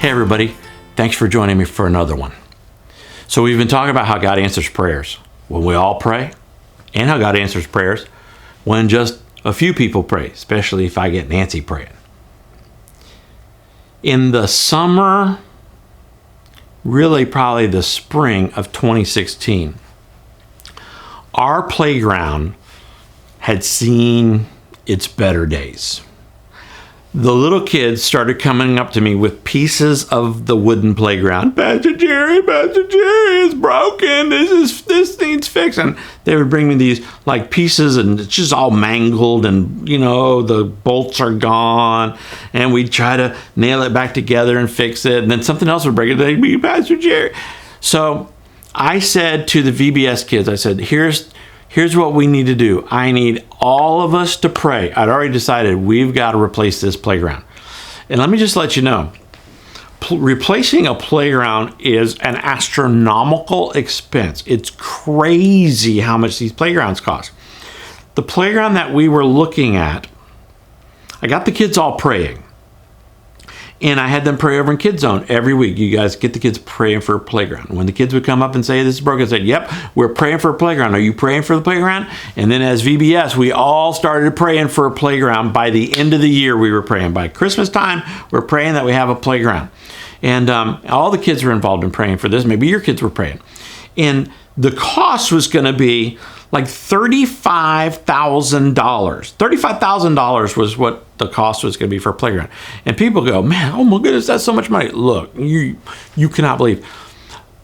Hey everybody, thanks for joining me for another one. So we've been talking about how God answers prayers when we all pray, and how God answers prayers when just a few people pray, especially if I get Nancy praying. In the summer, really probably the spring of 2016, our playground had seen its better days. The little kids started coming up to me with pieces of the wooden playground. Pastor Jerry, it's broken. This needs fixing. They would bring me these like pieces, and it's just all mangled, and the bolts are gone. And we'd try to nail it back together and fix it. And then something else would break it. They'd be Pastor Jerry. So I said to the VBS kids, I said, Here's what we need to do. I need all of us to pray. I'd already decided we've got to replace this playground. And let me just let you know, replacing a playground is an astronomical expense. It's crazy how much these playgrounds cost. The playground that we were looking at, I got the kids all praying. And I had them pray over in Kids Zone every week. You guys get the kids praying for a playground. When the kids would come up and say, this is broken, I said, yep, we're praying for a playground. Are you praying for the playground? And then as VBS, we all started praying for a playground. By the end of the year, we were praying. By Christmas time, we're praying that we have a playground. And all the kids were involved in praying for this. Maybe your kids were praying. And the cost was going to be like $35,000. $35,000 was what the cost was going to be for a playground. And people go, man, oh my goodness, that's so much money. Look, you cannot believe.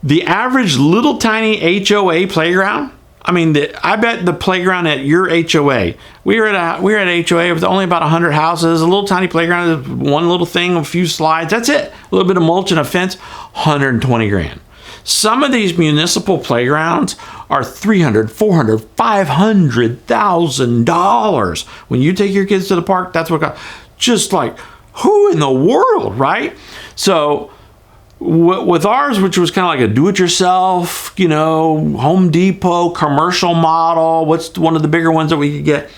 The average little tiny HOA playground, I mean, I bet the playground at your HOA, we were at HOA with only about 100 houses, a little tiny playground, one little thing, a few slides, that's it. A little bit of mulch and a fence, 120 grand. Some of these municipal playgrounds are $300,000, $400,000, $500,000. When you take your kids to the park, that's what just like, who in the world, right? So with ours, which was kind of like a do-it-yourself, Home Depot commercial model, what's one of the bigger ones that we could get?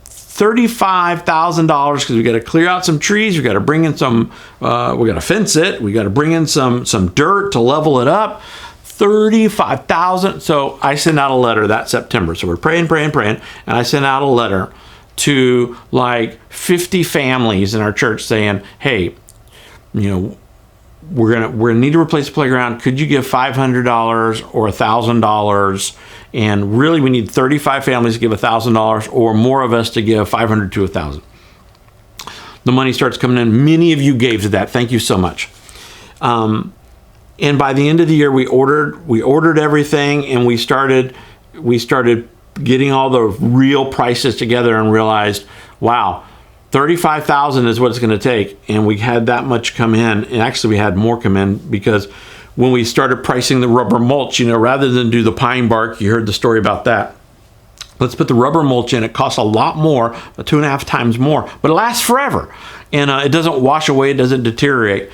$35,000, because we got to clear out some trees, we got to bring in some, we got to fence it, we got to bring in some dirt to level it up. $35,000. So I sent out a letter that September. So we're praying, and I sent out a letter to like 50 families in our church saying, hey, we're gonna need to replace the playground. Could you give $500 or $1,000? And really, we need 35 families to give $1,000, or more of us to give $500 to $1,000. The money starts coming in. Many of you gave to that. Thank you so much. And by the end of the year, we ordered everything, and we started getting all the real prices together, and realized, wow, $35,000 is what it's going to take. And we had that much come in, and actually we had more come in, because when we started pricing the rubber mulch, rather than do the pine bark, you heard the story about that. Let's put the rubber mulch in. It costs a lot more, 2.5 times more, but it lasts forever. And it doesn't wash away, it doesn't deteriorate.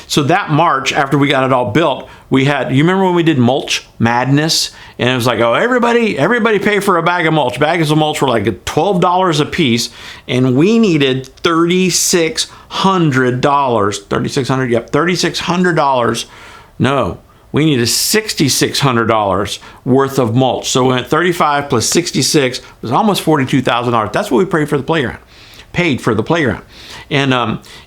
So that March, after we got it all built, you remember when we did mulch madness? And it was like, oh, everybody pay for a bag of mulch. Bags of mulch were like $12 a piece. And we needed $3,600. $3,600. No, we needed $6,600 worth of mulch. So we went 35 plus 66 was almost $42,000. That's what we paid for the playground. And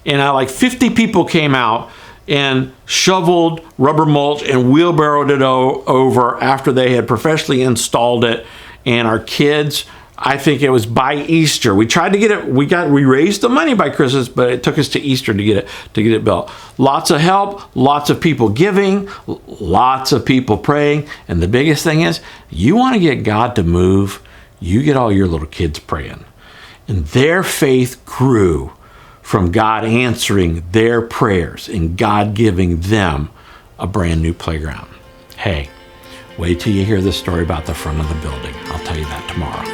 like 50 people came out and shoveled rubber mulch and wheelbarrowed it over after they had professionally installed it. And our kids, I think it was by Easter, we tried to get it. We raised the money by Christmas, but it took us to Easter to get it built. Lots of help, lots of people giving, lots of people praying. And the biggest thing is, you want to get God to move, you get all your little kids praying. And their faith grew from God answering their prayers and God giving them a brand new playground. Hey, wait till you hear the story about the front of the building. I'll tell you that tomorrow.